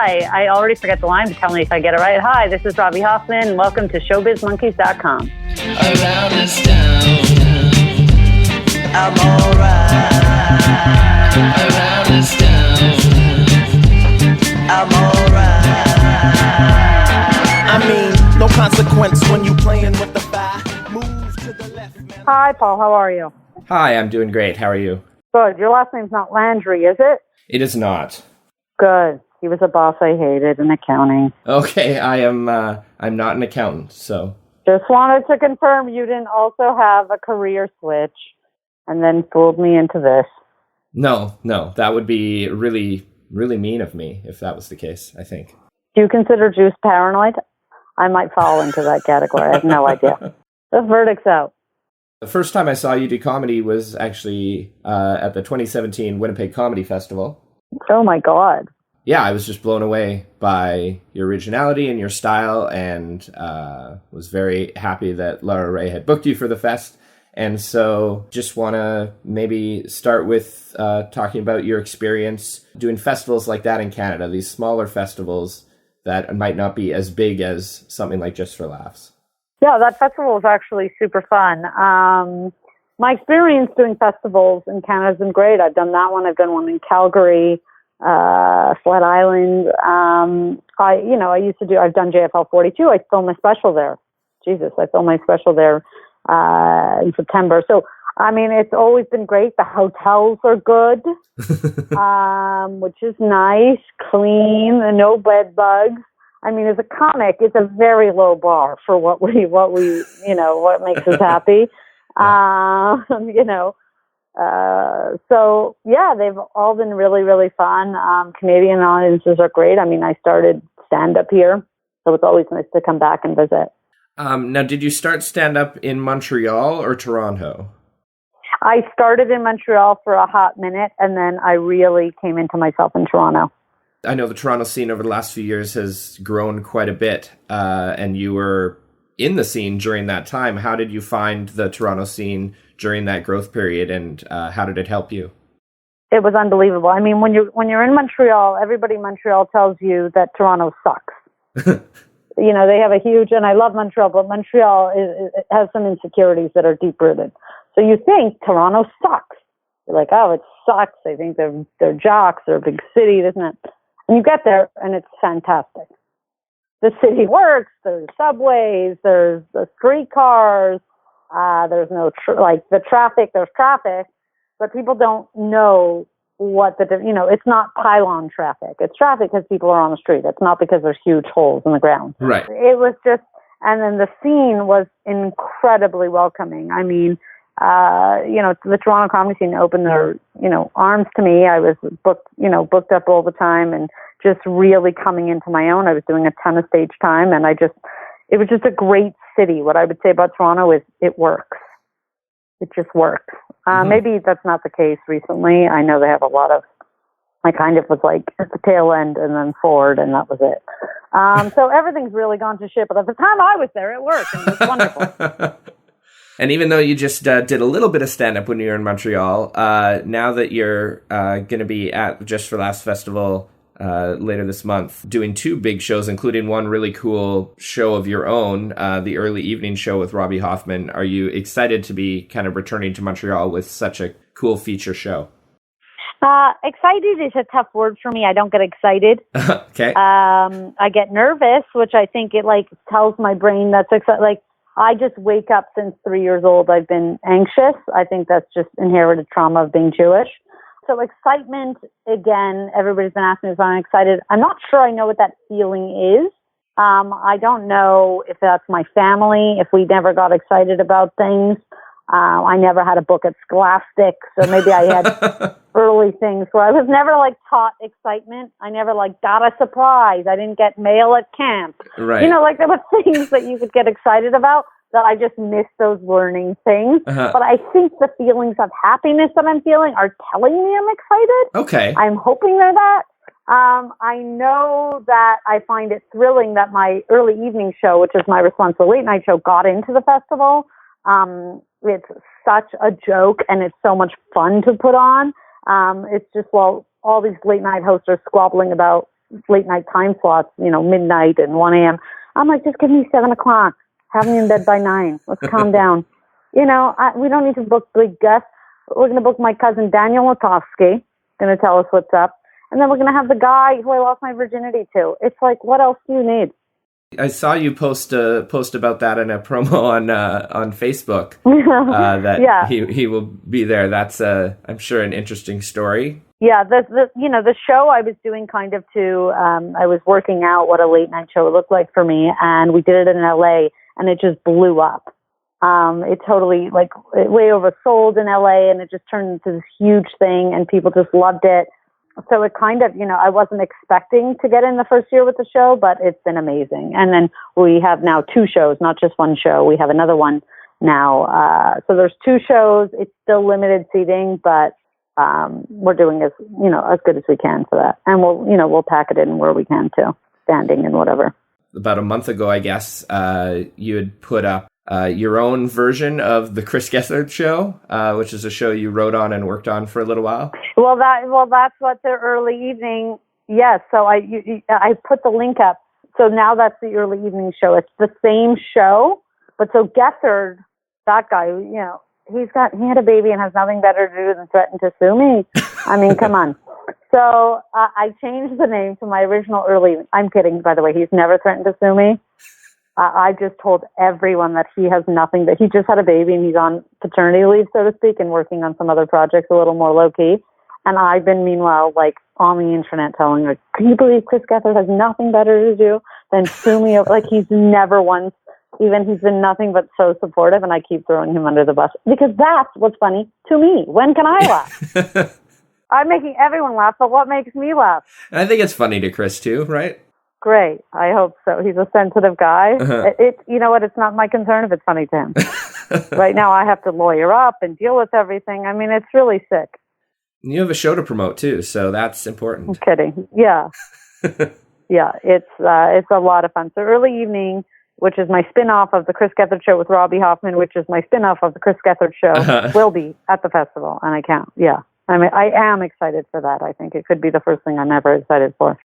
Hi, I already forget the line, but tell me if I get it right. Hi, this is Robby Hoffman. Welcome to ShowbizMonkeys.com. Around this town, I'm alright. Around this town, I'm alright. I mean, no consequence when you playing with the fire. Move to the left, man. Hi, Paul. How are you? Hi, I'm doing great. How are you? Good. Your last name's not Landry, is it? It is not. Good. He was a boss I hated in accounting. Okay, I'm not an accountant, so. Just wanted to confirm you didn't also have a career switch and then fooled me into this. No, that would be really, really mean of me if that was the case, I think. Do you consider Juice paranoid? I might fall into that category. I have no idea. The verdict's out. The first time I saw you do comedy was actually at the 2017 Winnipeg Comedy Festival. Oh my God. Yeah, I was just blown away by your originality and your style, and was very happy that Laura Ray had booked you for the fest. And so just want to maybe start with talking about your experience doing festivals like that in Canada, these smaller festivals that might not be as big as something like Just for Laughs. Yeah, that festival was actually super fun. My experience doing festivals in Canada has been great. I've done that one. I've done one in Calgary, Flat Island. I've done JFL 42. I filmed my special there. I filmed my special there in September. So, I mean, it's always been great. The hotels are good, which is nice, clean, and no bed bugs. I mean, as a comic, it's a very low bar for what makes us happy. So yeah, they've all been really, really fun. Canadian audiences are great. I mean, I started stand-up here, so it's always nice to come back and visit. Now, did you start stand-up in Montreal or Toronto? I started in Montreal for a hot minute, and then I really came into myself in Toronto. I know the Toronto scene over the last few years has grown quite a bit, and you were in the scene during that time. How did you find the Toronto scene during that growth period, and how did it help you? It was unbelievable. I mean, when you're in Montreal, everybody in Montreal tells you that Toronto sucks. They have a huge, and I love Montreal, but Montreal it has some insecurities that are deep-rooted. So you think Toronto sucks. You're like, oh, it sucks. I think they're jocks. They're a big city, isn't it? And you get there, and it's fantastic. The city works. There's subways. There's the streetcars. There's no the traffic. There's traffic, but people don't know what it's not pylon traffic. It's traffic because people are on the street. It's not because there's huge holes in the ground. Right. It was just, and then the scene was incredibly welcoming. I mean, the Toronto comedy scene opened their, arms to me. I was booked up all the time and just really coming into my own. I was doing a ton of stage time, and it was just a great city. What I would say about Toronto is it works. It just works. Maybe that's not the case recently. I know they have a lot of, I kind of was like at the tail end and then forward, and that was it. So everything's really gone to shit, but at the time I was there, it worked, and it was wonderful. And even though you just did a little bit of stand-up when you were in Montreal, now that you're going to be at Just for Laughs Festival later this month, doing two big shows, including one really cool show of your own, the early evening show with Robby Hoffman, are you excited to be kind of returning to Montreal with such a cool feature show? Excited is a tough word for me. I don't get excited. Okay. I get nervous, which I think it tells my brain that's excited. I just wake up since 3 years old. I've been anxious. I think that's just inherited trauma of being Jewish. So excitement, again, everybody's been asking me if I'm excited. I'm not sure I know what that feeling is. I don't know if that's my family, if we never got excited about things. I never had a book at Scholastic, so maybe I had early things where I was never taught excitement. I never got a surprise. I didn't get mail at camp. Right. There were things that you could get excited about that I just missed those learning things. Uh-huh. But I think the feelings of happipness that I'm feeling are telling me I'm excited. Okay. I'm hoping they're that. I know that I find it thrilling that my early evening show, which is my response to the late night show, got into the festival. It's such a joke and it's so much fun to put on. It's just, all these late night hosts are squabbling about late night time slots, midnight and 1 a.m. I'm like, just give me 7 o'clock. Have me in bed by 9. Let's calm down. We don't need to book big guests. We're going to book my cousin Daniel Porowski, going to tell us what's up. And then we're going to have the guy who I lost my virginity to. It's like, what else do you need? I saw you post about that in a promo on Facebook. That he will be there. That's I'm sure an interesting story. Yeah, the show I was doing kind of I was working out what a late night show would look like for me, and we did it in LA, and it just blew up. It totally way oversold in LA, and it just turned into this huge thing, and people just loved it. So it kind of, I wasn't expecting to get in the first year with the show, but it's been amazing. And then we have now 2 shows, not just 1 show. We have another one now. So there's 2 shows. It's still limited seating, but we're doing as good as we can for that. And we'll pack it in where we can too, standing and whatever. About a month ago, I guess, you had put up your own version of the Chris Gethard Show, which is a show you wrote on and worked on for a little while. Well, that's what the early evening. Yes, so I put the link up. So now that's the early evening show. It's the same show, but so Gethard, that guy, he had a baby and has nothing better to do than threaten to sue me. I mean, come on. So I changed the name to my original early. I'm kidding, by the way. He's never threatened to sue me. I just told everyone that he has nothing, that he just had a baby and he's on paternity leave, so to speak, and working on some other projects a little more low key. And I've been, meanwhile, on the internet telling her, can you believe Chris Gethard has nothing better to do than sue me? He's never once, he's been nothing but so supportive, and I keep throwing him under the bus. Because that's what's funny to me. When can I laugh? I'm making everyone laugh, but what makes me laugh? I think it's funny to Chris, too, right? Great. I hope so. He's a sensitive guy. Uh-huh. You know what? It's not my concern if it's funny to him. Right now, I have to lawyer up and deal with everything. I mean, it's really sick. You have a show to promote, too, so that's important. I'm kidding. Yeah. Yeah, it's a lot of fun. So early evening, which is my spin-off of the Chris Gethard Show with Robby Hoffman, which is my spin-off of the Chris Gethard Show, will be at the festival, and I can't. Yeah. I mean, I am excited for that. I think it could be the first thing I'm ever excited for.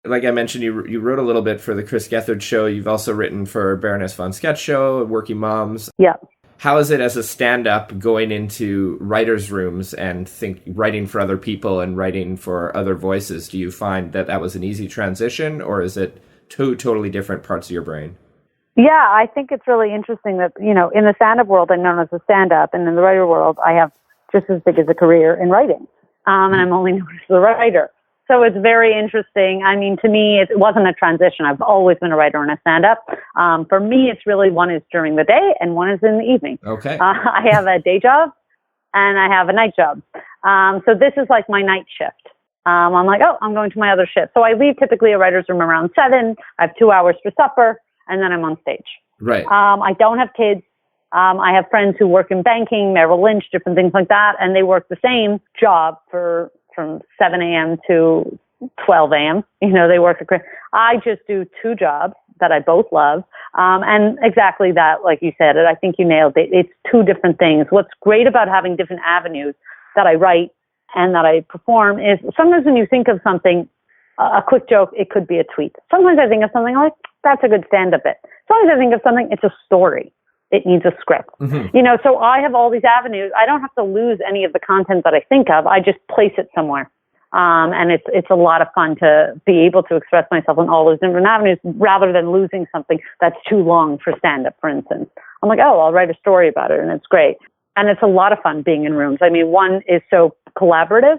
Like I mentioned, you wrote a little bit for the Chris Gethard Show. You've also written for Baroness Von Sketch Show, Working Moms. Yeah. How is it as a stand-up going into writers' rooms and writing for other people and writing for other voices? Do you find that was an easy transition, or is it 2 totally different parts of your brain? Yeah, I think it's really interesting that, in the stand-up world, I'm known as a stand-up, and in the writer world, I have just as big as a career in writing. And I'm only known as a writer. So it's very interesting. I mean, to me, it wasn't a transition. I've always been a writer and a stand-up. For me, it's really one is during the day and one is in the evening. Okay. I have a day job and I have a night job. So this is like my night shift. I'm like, I'm going to my other shift. So I leave typically a writer's room around 7. I have 2 hours for supper, and then I'm on stage. Right. I don't have kids. I have friends who work in banking, Merrill Lynch, different things like that, and they work the same job from 7 a.m. to 12 a.m. They work I just do 2 jobs that I both love. And exactly that, like you said, I think you nailed it. It's 2 different things. What's great about having different avenues that I write and that I perform is sometimes when you think of something, a quick joke, it could be a tweet. Sometimes I think of something like, that's a good stand-up bit. Sometimes I think of something, it's a story. It needs a script. Mm-hmm. So I have all these avenues. I don't have to lose any of the content that I think of. I just place it somewhere. And it's a lot of fun to be able to express myself on all those different avenues rather than losing something that's too long for stand-up, for instance. I'm like, I'll write a story about it, and it's great. And it's a lot of fun being in rooms. I mean, one is so collaborative.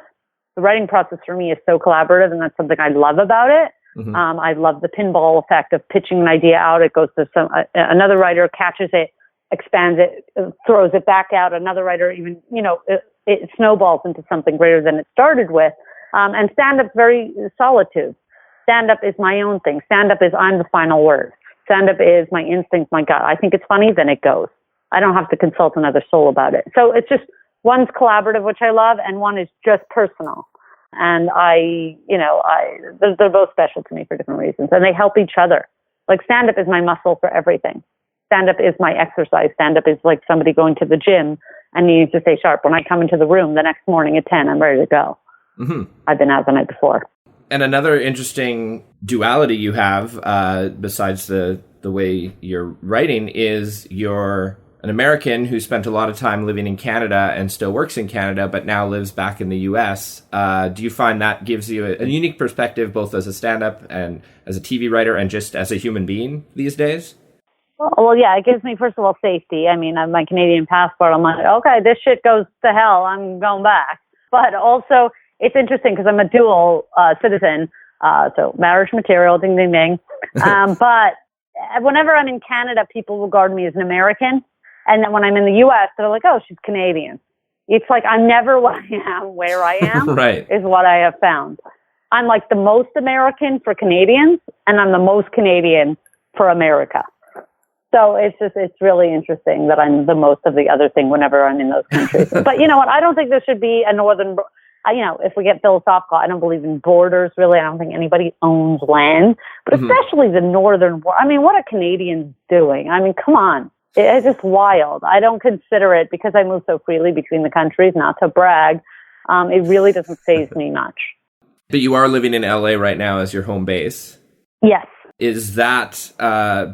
The writing process for me is so collaborative, and that's something I love about it. Mm-hmm. I love the pinball effect of pitching an idea out. It goes to another writer catches it, expands it, throws it back out. Another writer even, it snowballs into something greater than it started with. And stand-up's very solitude. Stand-up is my own thing. Stand-up is I'm the final word. Stand-up is my instinct, my gut. I think it's funny, then it goes. I don't have to consult another soul about it. So it's just, one's collaborative, which I love, and one is just personal. And they're both special to me for different reasons. And they help each other. Like stand-up is my muscle for everything. Stand-up is my exercise. Stand-up is like somebody going to the gym and needing to stay sharp. When I come into the room the next morning at 10, I'm ready to go. Mm-hmm. I've been out the night before. And another interesting duality you have, besides the way you're writing, is you're an American who spent a lot of time living in Canada and still works in Canada, but now lives back in the U.S. Do you find that gives you a unique perspective, both as a stand-up and as a TV writer and just as a human being these days? Well, yeah, it gives me, first of all, safety. I mean, I have my Canadian passport. I'm like, okay, this shit goes to hell. I'm going back. But also, it's interesting because I'm a dual citizen, so marriage material, ding, ding, ding. But whenever I'm in Canada, people regard me as an American. And then when I'm in the U.S., they're like, oh, she's Canadian. It's like I'm never what I am where I am, right, is what I have found. I'm like the most American for Canadians, and I'm the most Canadian for America. So it's really interesting that I'm the most of the other thing whenever I'm in those countries. But you know what? I don't think there should be a northern, if we get philosophical, I don't believe in borders, really. I don't think anybody owns land, but especially the northern, I mean, what are Canadians doing? I mean, come on. It's just wild. I don't consider it, because I move so freely between the countries, not to brag. It really doesn't faze me much. But you are living in LA right now as your home base. Yes. Is that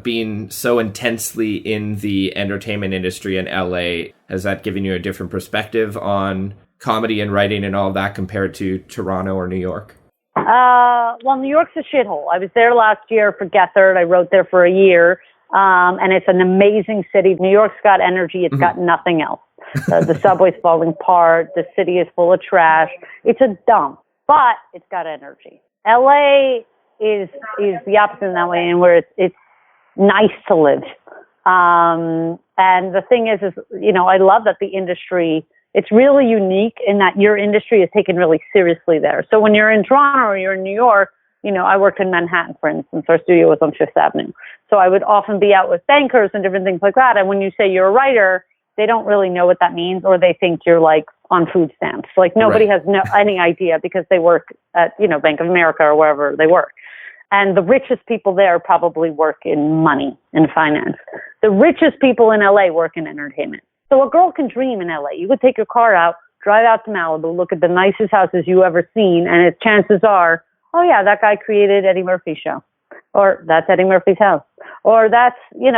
being so intensely in the entertainment industry in LA, has that given you a different perspective on comedy and writing and all of that compared to Toronto or New York? Well, New York's a shithole. I was there last year for Gethard. I wrote there for a year. And it's an amazing city. New York's got energy. It's got nothing else. The subway's falling apart. The city is full of trash. It's a dump, but it's got energy. LA is the opposite in that way, and where it's nice to live. And the thing is, I love that the industry, it's really unique in that your industry is taken really seriously there. So when you're in Toronto or you're in New York, I worked in Manhattan, for instance. Our studio was on Fifth Avenue. So I would often be out with bankers and different things like that. And when you say you're a writer, they don't really know what that means, or they think you're like on food stamps. Like nobody has any idea, because they work at, Bank of America or wherever they work. And the richest people there probably work in money and finance. The richest people in LA work in entertainment. So a girl can dream in LA. You could take your car out, drive out to Malibu, look at the nicest houses you ever seen, and chances are, oh yeah, that guy created Eddie Murphy's show, or that's Eddie Murphy's house, or that's you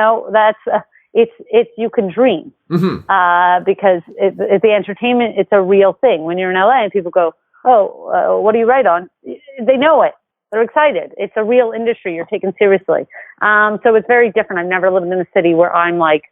can dream, because the entertainment, it's a real thing. When you're in LA and people go, oh, what do you write on? They know it. They're excited. It's a real industry. You're taken seriously. So it's very different. I've never lived in a city where I'm like,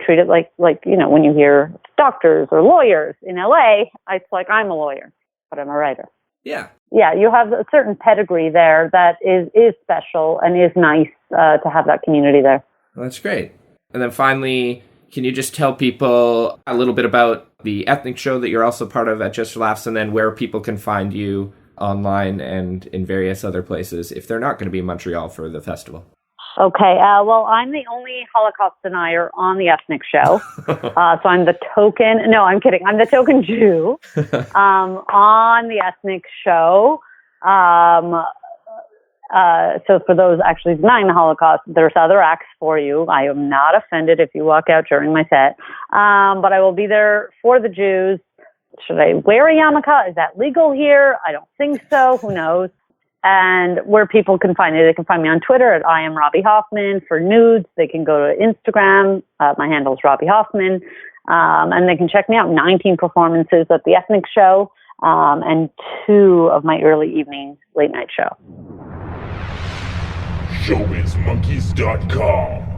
treated like, when you hear doctors or lawyers in LA, it's like I'm a lawyer, but I'm a writer. Yeah. Yeah, you have a certain pedigree there that is special and is nice to have that community there. Well, that's great. And then finally, can you just tell people a little bit about the ethnic show that you're also part of at Just for Laughs, and then where people can find you online and in various other places if they're not going to be in Montreal for the festival? Okay, well, I'm the only Holocaust denier on the ethnic show. So I'm the token, no, I'm kidding. I'm the token Jew on the ethnic show. So for those actually denying the Holocaust, there's other acts for you. I am not offended if you walk out during my set. But I will be there for the Jews. Should I wear a yarmulke? Is that legal here? I don't think so. Who knows? And where people can find me, they can find me on Twitter at I am Robby Hoffman. For nudes, they can go to Instagram. My handle is Robby Hoffman. And they can check me out. 19 performances at the Ethnic Show, and 2 of my early evening late night show. ShowbizMonkeys.com.